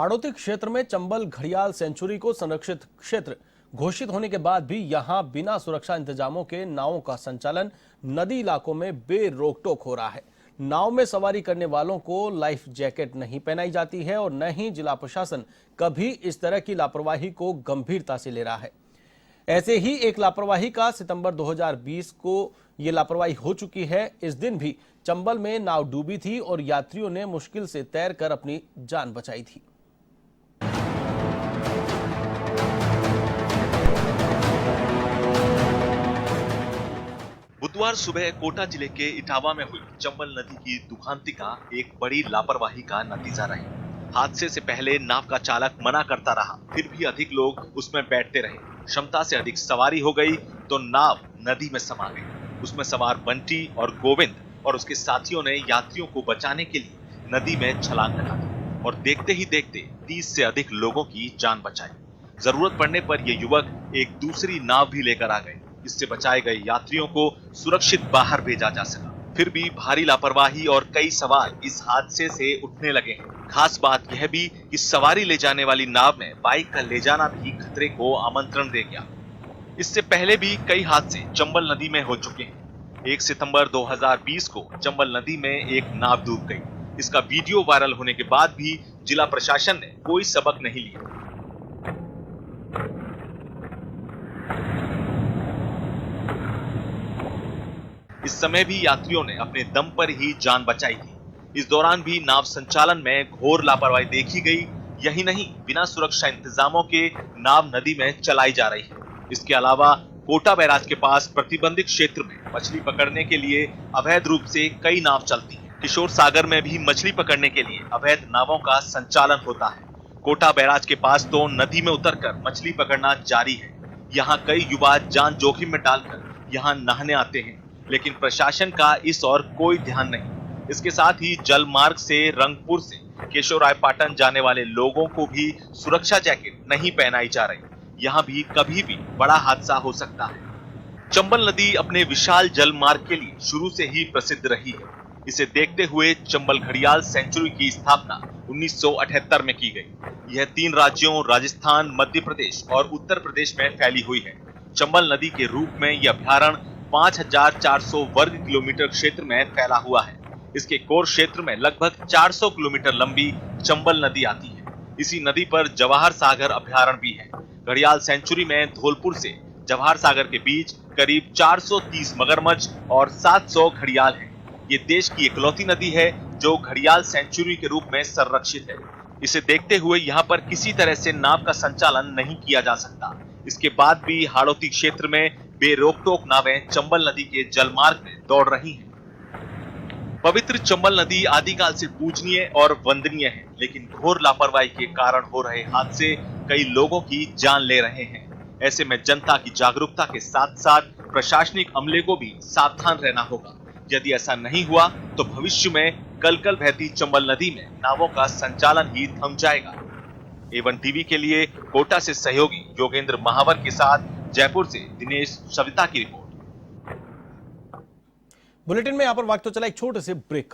हाड़ौती क्षेत्र में चंबल घड़ियाल सेंचुरी को संरक्षित क्षेत्र घोषित होने के बाद भी यहां बिना सुरक्षा इंतजामों के नावों का संचालन नदी इलाकों में बेरोक-टोक हो रहा है। नाव में सवारी करने वालों को लाइफ जैकेट नहीं पहनाई जाती है और न ही जिला प्रशासन कभी इस तरह की लापरवाही को गंभीरता से ले रहा है। ऐसे ही एक लापरवाही का सितंबर 2020 को ये लापरवाही हो चुकी है। इस दिन भी चंबल में नाव डूबी थी और यात्रियों ने मुश्किल से तैरकर अपनी जान बचाई थी। बुधवार सुबह कोटा जिले के इटावा में हुई चंबल नदी की दुखांतिका एक बड़ी लापरवाही का नतीजा रही। हादसे से पहले नाव का चालक मना करता रहा, फिर भी अधिक लोग उसमें बैठते रहे। क्षमता से अधिक सवारी हो गई तो नाव नदी में समा गई। उसमें सवार बंटी और गोविंद और उसके साथियों ने यात्रियों को बचाने के लिए नदी में छलांग लगा दी और देखते ही देखते 30 से अधिक लोगों की जान बचाई। जरूरत पड़ने पर ये युवक एक दूसरी नाव भी लेकर आ गए। इससे बचाए गए यात्रियों को सुरक्षित बाहर भेजा जा सका। फिर भी भारी लापरवाही और कई सवाल इस हादसे से उठने लगे हैं। खास बात यह भी कि सवारी ले जाने वाली नाव में बाइक का ले जाना भी खतरे को आमंत्रण दे गया। इससे पहले भी कई हादसे चंबल नदी में हो चुके हैं। 1 सितंबर 2020 को चंबल नदी में एक नाव डूब गई। इसका वीडियो वायरल होने के बाद भी जिला प्रशासन ने कोई सबक नहीं लिया। इस समय भी यात्रियों ने अपने दम पर ही जान बचाई थी। इस दौरान भी नाव संचालन में घोर लापरवाही देखी गई। यही नहीं, बिना सुरक्षा इंतजामों के नाव नदी में चलाई जा रही है। इसके अलावा कोटा बैराज के पास प्रतिबंधित क्षेत्र में मछली पकड़ने के लिए अवैध रूप से कई नाव चलती हैं। किशोर सागर में भी मछली पकड़ने के लिए अवैध नावों का संचालन होता है। कोटा बैराज के पास तो नदी में उतरकर मछली पकड़ना जारी है। यहाँ कई युवा जान जोखिम में डालकर यहाँ नहाने आते हैं, लेकिन प्रशासन का इस और कोई ध्यान नहीं। इसके साथ ही जल मार्ग से रंगपुर से केशवरायपाटन जाने वाले लोगों को भी सुरक्षा जैकेट नहीं पहनाई जा रही। यहाँ भी कभी भी बड़ा हादसा हो सकता है। चंबल नदी अपने विशाल जल मार्ग के लिए शुरू से ही प्रसिद्ध रही है। इसे देखते हुए चंबल घड़ियाल सेंचुरी की स्थापना 1978 में की गई। यह 3 राज्यों राजस्थान, मध्य प्रदेश और उत्तर प्रदेश में फैली हुई है। चंबल नदी के रूप में यह अभ्यारण्य 5400 वर्ग किलोमीटर क्षेत्र में फैला हुआ है। इसके कोर क्षेत्र में लगभग 400 किलोमीटर लंबी चंबल नदी आती है। इसी नदी पर जवाहर सागर अभ्यारण्य भी है। घड़ियाल सेंचुरी में धौलपुर से जवाहर सागर के बीच करीब 430 मगरमच्छ और 700 घड़ियाल हैं। ये देश की इकलौती नदी है जो घड़ियाल सेंचुरी के रूप में संरक्षित है। इसे देखते हुए यहाँ पर किसी तरह से नाव का संचालन नहीं किया जा सकता। इसके बाद भी हाड़ौती क्षेत्र में बेरोक-टोक नावें चंबल नदी के जलमार्ग में दौड़ रही हैं। पवित्र चंबल नदी आदिकाल से पूजनीय और वंदनीय है, लेकिन घोर लापरवाही के कारण हो रहे हादसे कई लोगों की जान ले रहे हैं। ऐसे में जनता की जागरूकता के साथ साथ प्रशासनिक अमले को भी सावधान रहना होगा। यदि ऐसा नहीं हुआ तो भविष्य में कल-कल बहती चंबल नदी में नावों का संचालन ही थम जाएगा। A1 टीवी के लिए कोटा से सहयोगी योगेंद्र महावर के साथ जयपुर से दिनेश सविता की रिपोर्ट। बुलेटिन में यहाँ पर वक्त तो चला एक छोटे से ब्रेक।